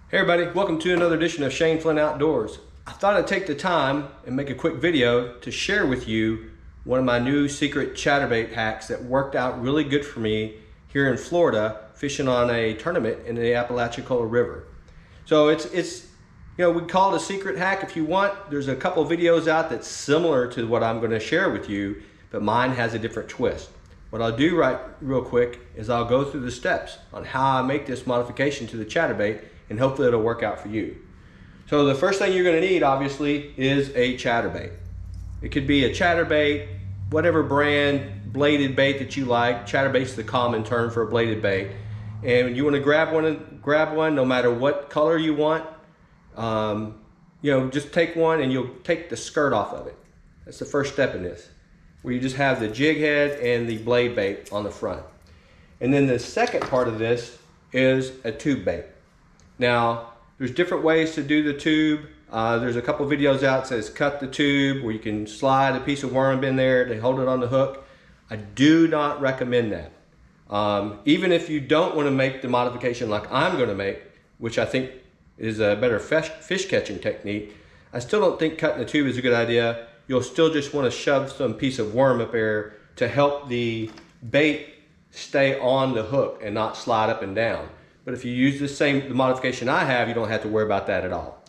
Hey everybody, welcome to another edition of Shane Flynn Outdoors. I thought I'd take the time and make a quick video to share with you one of my new secret chatterbait hacks that worked out really good for me here in Florida, fishing on a tournament in the Apalachicola River. So it's we call it a secret hack if you want. There's a couple videos out that's similar to what I'm going to share with you, but mine has a different twist. What I'll do real quick is I'll go through the steps on how I make this modification to the chatterbait, and hopefully it'll work out for you. So the first thing you're going to need obviously is a chatterbait. It could be a chatterbait, whatever brand bladed bait that you like. Chatterbait's the common term for a bladed bait. And you want to grab one no matter what color you want. Just take one and you'll take the skirt off of it. That's the first step in this, where you just have the jig head and the blade bait on the front. And then the second part of this is a tube bait. Now, there's different ways to do the tube. There's a couple videos out that says cut the tube, where you can slide a piece of worm in there to hold it on the hook. I do not recommend that. Even if you don't want to make the modification like I'm going to make, which I think is a better fish catching technique, I still don't think cutting the tube is a good idea. You'll still just want to shove some piece of worm up there to help the bait stay on the hook and not slide up and down. But if you use the modification I have, you don't have to worry about that at all.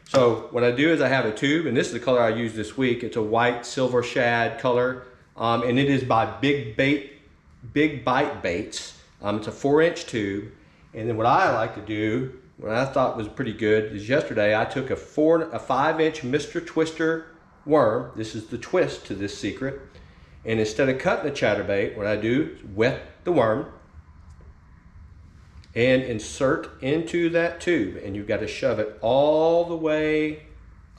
So what I do is I have a tube, and this is the color I use this week. It's a white silver shad color, and it is by Big Bite Baits. It's a 4-inch tube. And then what I like to do, what I thought was pretty good, is yesterday I took a 5-inch Mr. Twister worm. This is the twist to this secret. And instead of cutting the chatterbait, what I do is wet the worm and insert into that tube, and you've got to shove it all the way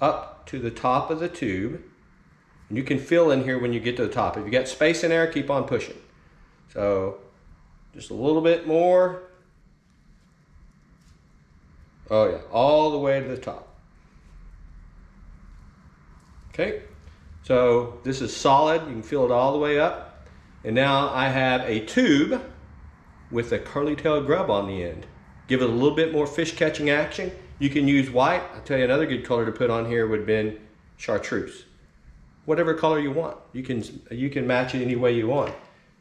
up to the top of the tube. And you can feel in here when you get to the top. If you got space in there, keep on pushing. So just a little bit more. Oh yeah, all the way to the top. Okay, so this is solid. You can feel it all the way up. And now I have a tube with a curly-tailed grub on the end. Give it a little bit more fish catching action. You can use white. I'll tell you another good color to put on here would have been chartreuse. Whatever color you want. You can match it any way you want.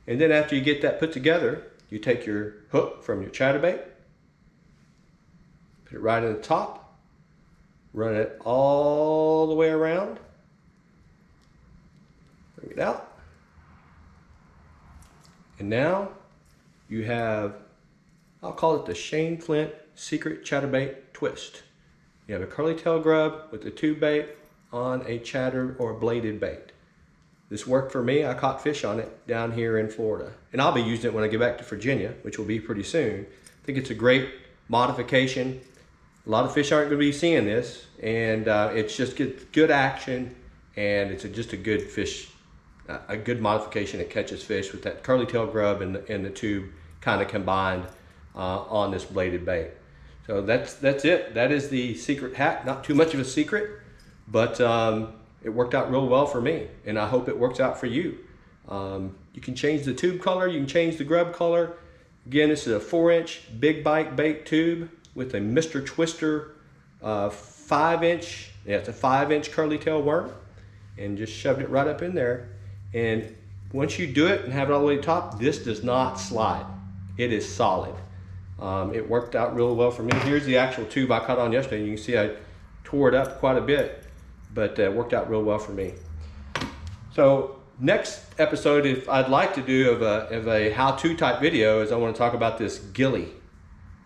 And then after you get that put together, you take your hook from your chatterbait, put it right in the top, run it all the way around, bring it out, and now you have, I'll call it the Shane Flint Secret Chatterbait Twist. You have a curly tail grub with a tube bait on a chatter or bladed bait. This worked for me. I caught fish on it down here in Florida. And I'll be using it when I get back to Virginia, which will be pretty soon. I think it's a great modification. A lot of fish aren't going to be seeing this, and it's just good action, and it's just a good fish. A good modification that catches fish with that curly tail grub and the tube kind of combined on this bladed bait. So that's it. That is the secret hack. Not too much of a secret, but it worked out real well for me, and I hope it works out for you. You can change the tube color. You can change the grub color. Again, this is a 4-inch Big Bite bait tube with a Mr. Twister 5-inch. Yeah, it's a 5-inch curly tail worm, and just shoved it right up in there. And once you do it and have it all the way to the top, this does not slide. It is solid. It worked out really well for me. Here's the actual tube I caught on yesterday. You can see I tore it up quite a bit, but it worked out real well for me. So next episode, if I'd like to do of a how-to type video, is I want to talk about this gilly.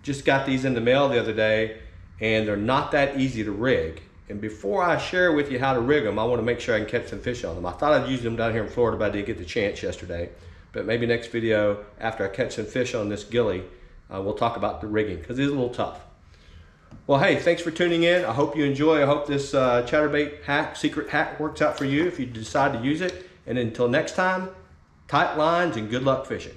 Just got these in the mail the other day, and they're not that easy to rig. And before I share with you how to rig them, I want to make sure I can catch some fish on them. I thought I'd use them down here in Florida, but I didn't get the chance yesterday. But maybe next video, after I catch some fish on this gilly, we'll talk about the rigging, because it's a little tough. Well, hey, thanks for tuning in. I hope you enjoy. I hope this chatterbait hack, secret hack, works out for you if you decide to use it. And until next time, tight lines and good luck fishing.